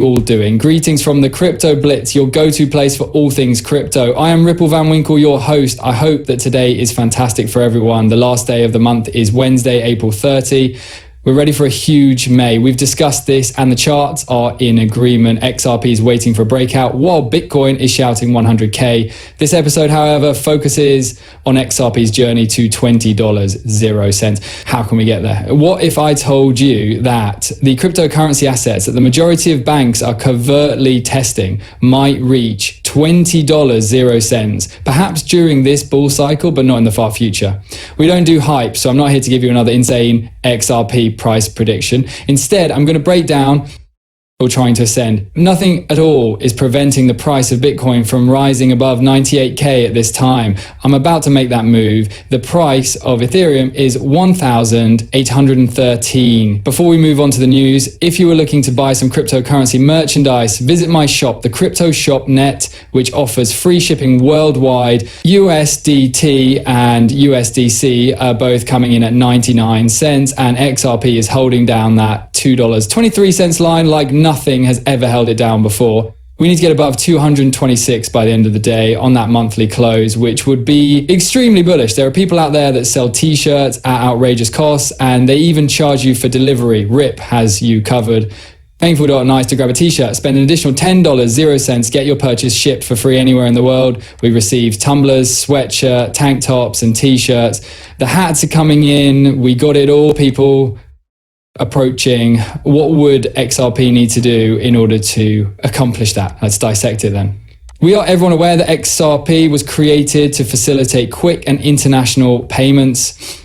all doing? Greetings from the Crypto Blitz, your go-to place for all things crypto. I am Ripple Van Winkle, your host. I hope that today is fantastic for everyone. The last day of the month is Wednesday, April 30. We're ready for a huge May. We've discussed this and the charts are in agreement. XRP is waiting for a breakout while Bitcoin is shouting 100K. This episode, however, focuses on XRP's journey to $20.00. How can we get there? What if I told you that the cryptocurrency assets that the majority of banks are covertly testing might reach $20.00, perhaps during this bull cycle, but not in the far future? We don't do hype, so I'm not here to give you another insane XRP price prediction. Instead, I'm going to break down or trying to ascend. Nothing at all is preventing the price of Bitcoin from rising above 98K at this time. I'm about to make that move. The price of Ethereum is 1,813. Before we move on to the news, if you were looking to buy some cryptocurrency merchandise, visit my shop, the Crypto Shop Net, which offers free shipping worldwide. USDT and USDC are both coming in at 99 cents, and XRP is holding down that $2.23 line like nothing has ever held it down before. We need to get above 226 by the end of the day on that monthly close, which would be extremely bullish. There are people out there that sell t-shirts at outrageous costs, and they even charge you for delivery. RIP has you covered. Painful.nice to grab a t-shirt, spend an additional $10.00, get your purchase shipped for free anywhere in the world. We receive tumblers, sweatshirt, tank tops, and t-shirts. The hats are coming in. We got it all, people. Approaching. What would XRP need to do in order to accomplish that? Let's dissect it then. We are everyone aware that XRP was created to facilitate quick and international payments,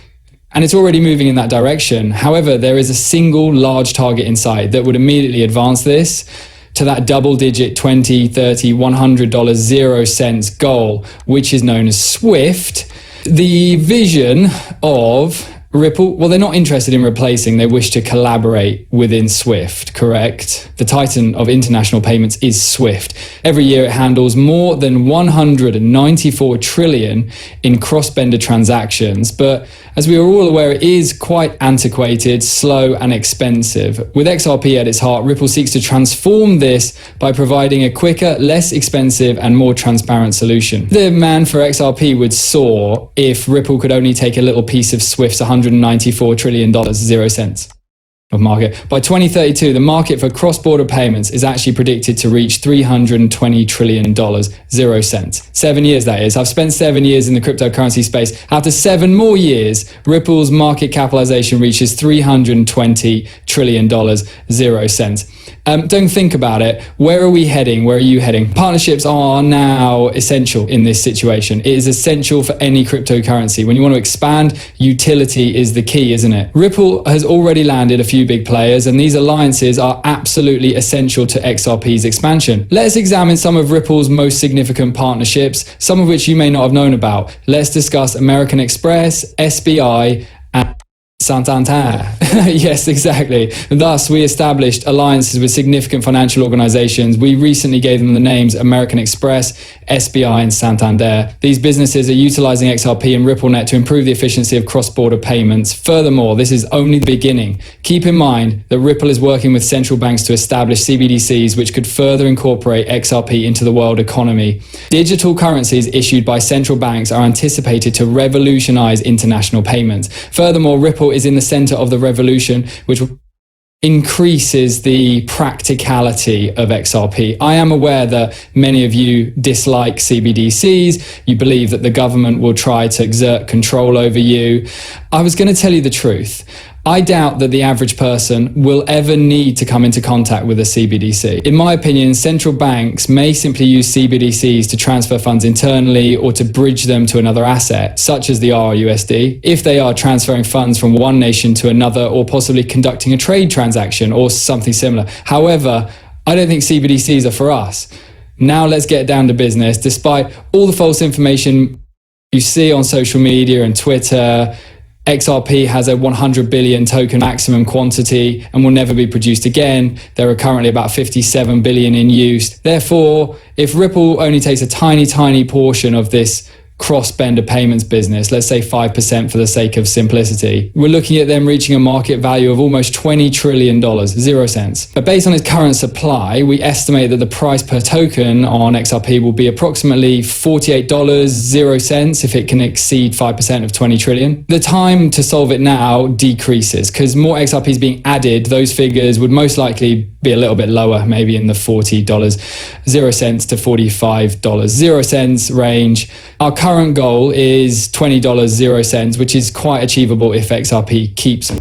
and it's already moving in that direction. However, there is a single large target in sight that would immediately advance this to that double-digit $20, $30, $100.00 goal, which is known as SWIFT. The vision of Ripple, well, they're not interested in replacing, they wish to collaborate within SWIFT, correct? The titan of international payments is SWIFT. Every year it handles more than 194 trillion in cross-border transactions, but as we are all aware, it is quite antiquated, slow, and expensive. With XRP at its heart, Ripple seeks to transform this by providing a quicker, less expensive, and more transparent solution. The demand for XRP would soar if Ripple could only take a little piece of SWIFT's $194 trillion, 0 cents of market. By 2032, the market for cross-border payments is actually predicted to reach $320 trillion, 0 cents. 7 years, that is. I've spent 7 years in the cryptocurrency space. After 7 more years, Ripple's market capitalization reaches $320 trillion, 0 cents. Don't think about it. Where are we heading? Where are you heading? Partnerships are now essential in this situation. It is essential for any cryptocurrency. When you want to expand, utility is the key, isn't it? Ripple has already landed a few big players, and these alliances are absolutely essential to XRP's expansion. Let's examine some of Ripple's most significant partnerships, some of which you may not have known about. Let's discuss American Express, SBI, and Santander. Yes, exactly. Thus, we established alliances with significant financial organizations. We recently gave them the names American Express, SBI, and Santander. These businesses are utilizing XRP and RippleNet to improve the efficiency of cross-border payments. Furthermore, this is only the beginning. Keep in mind that Ripple is working with central banks to establish CBDCs, which could further incorporate XRP into the world economy. Digital currencies issued by central banks are anticipated to revolutionize international payments. Furthermore, Ripple is in the center of the revolution, which increases the practicality of XRP. I am aware that many of you dislike CBDCs. You believe that the government will try to exert control over you. I was going to tell you the truth. I doubt that the average person will ever need to come into contact with a CBDC. In my opinion, central banks may simply use CBDCs to transfer funds internally or to bridge them to another asset, such as the RUSD, if they are transferring funds from one nation to another or possibly conducting a trade transaction or something similar. However, I don't think CBDCs are for us. Now let's get down to business. Despite all the false information you see on social media and Twitter, XRP has a 100 billion token maximum quantity and will never be produced again. There are currently about 57 billion in use. Therefore, if Ripple only takes a tiny portion of this cross-border payments business, let's say 5% for the sake of simplicity, we're looking at them reaching a market value of almost $20 trillion, 0 cents. But based on its current supply, we estimate that the price per token on XRP will be approximately $48, 0 cents if it can exceed 5% of 20 trillion. The time to solve it now decreases because more XRP is being added. Those figures would most likely be a little bit lower, maybe in the $40, 0 cents to $45, 0 cents range. Our current goal is $20, 0 cents, which is quite achievable if XRP keeps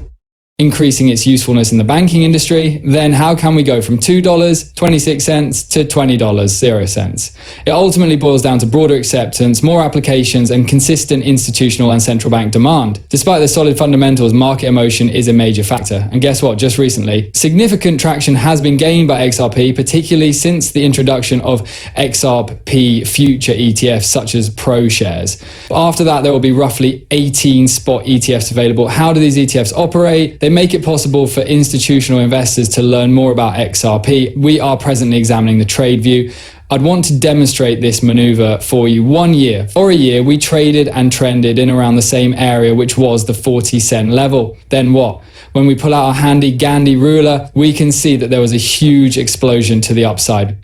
increasing its usefulness in the banking industry. Then how can we go from $2.26 to $20, 0 cents? It ultimately boils down to broader acceptance, more applications, and consistent institutional and central bank demand. Despite the solid fundamentals, market emotion is a major factor. And guess what? Just recently, significant traction has been gained by XRP, particularly since the introduction of XRP future ETFs such as Pro shares. After that, there will be roughly 18 spot ETFs available. How do these ETFs operate? They make it possible for institutional investors to learn more about XRP. We are presently examining the trade view. I'd want to demonstrate this maneuver for you. 1 year. For a year, we traded and trended in around the same area, which was the 40-cent level. Then what? When we pull out our handy Gandhi ruler, we can see that there was a huge explosion to the upside.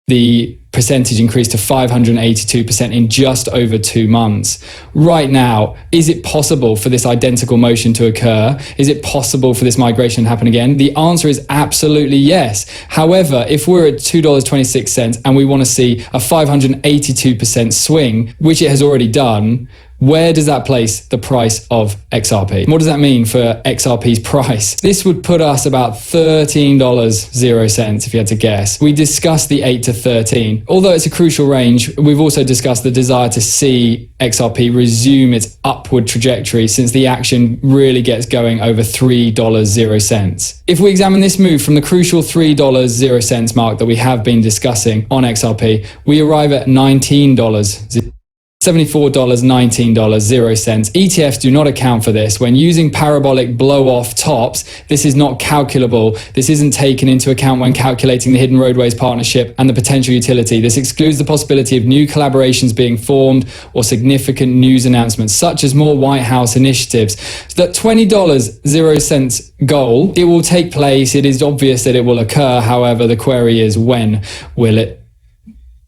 The percentage increased to 582% in just over 2 months. Right now, is it possible for this identical motion to occur? Is it possible for this migration to happen again? The answer is absolutely yes. However, if we're at $2.26 and we want to see a 582% swing, which it has already done, where does that place the price of XRP? What does that mean for XRP's price? This would put us about $13, 0 cents if you had to guess. We discussed the 8 to 13. Although it's a crucial range, we've also discussed the desire to see XRP resume its upward trajectory since the action really gets going over $3, 0 cents. If we examine this move from the crucial $3, 0 cents mark that we have been discussing on XRP, we arrive at $19. $74, $19, 0 cents. ETFs do not account for this. When using parabolic blow-off tops, this is not calculable. This isn't taken into account when calculating the Hidden Roadways partnership and the potential utility. This excludes the possibility of new collaborations being formed or significant news announcements, such as more White House initiatives. So that $20, 0 cents goal, it will take place. It is obvious that it will occur. However, the query is, when will it?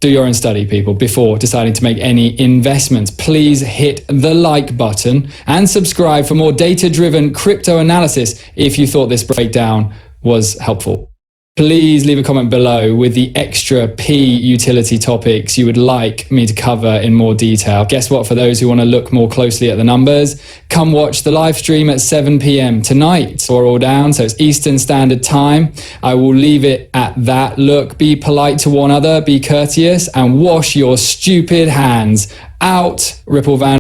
Do your own study, people, before deciding to make any investments. Please hit the like button and subscribe for more data-driven crypto analysis if you thought this breakdown was helpful. Please leave a comment below with the extra P utility topics you would like me to cover in more detail. Guess what? For those who want to look more closely at the numbers, come watch the live stream at 7 p.m. tonight. So we're all down, so it's Eastern Standard Time. I will leave it at that. Look, be polite to one another, be courteous, and wash your stupid hands. Out, Ripple Van.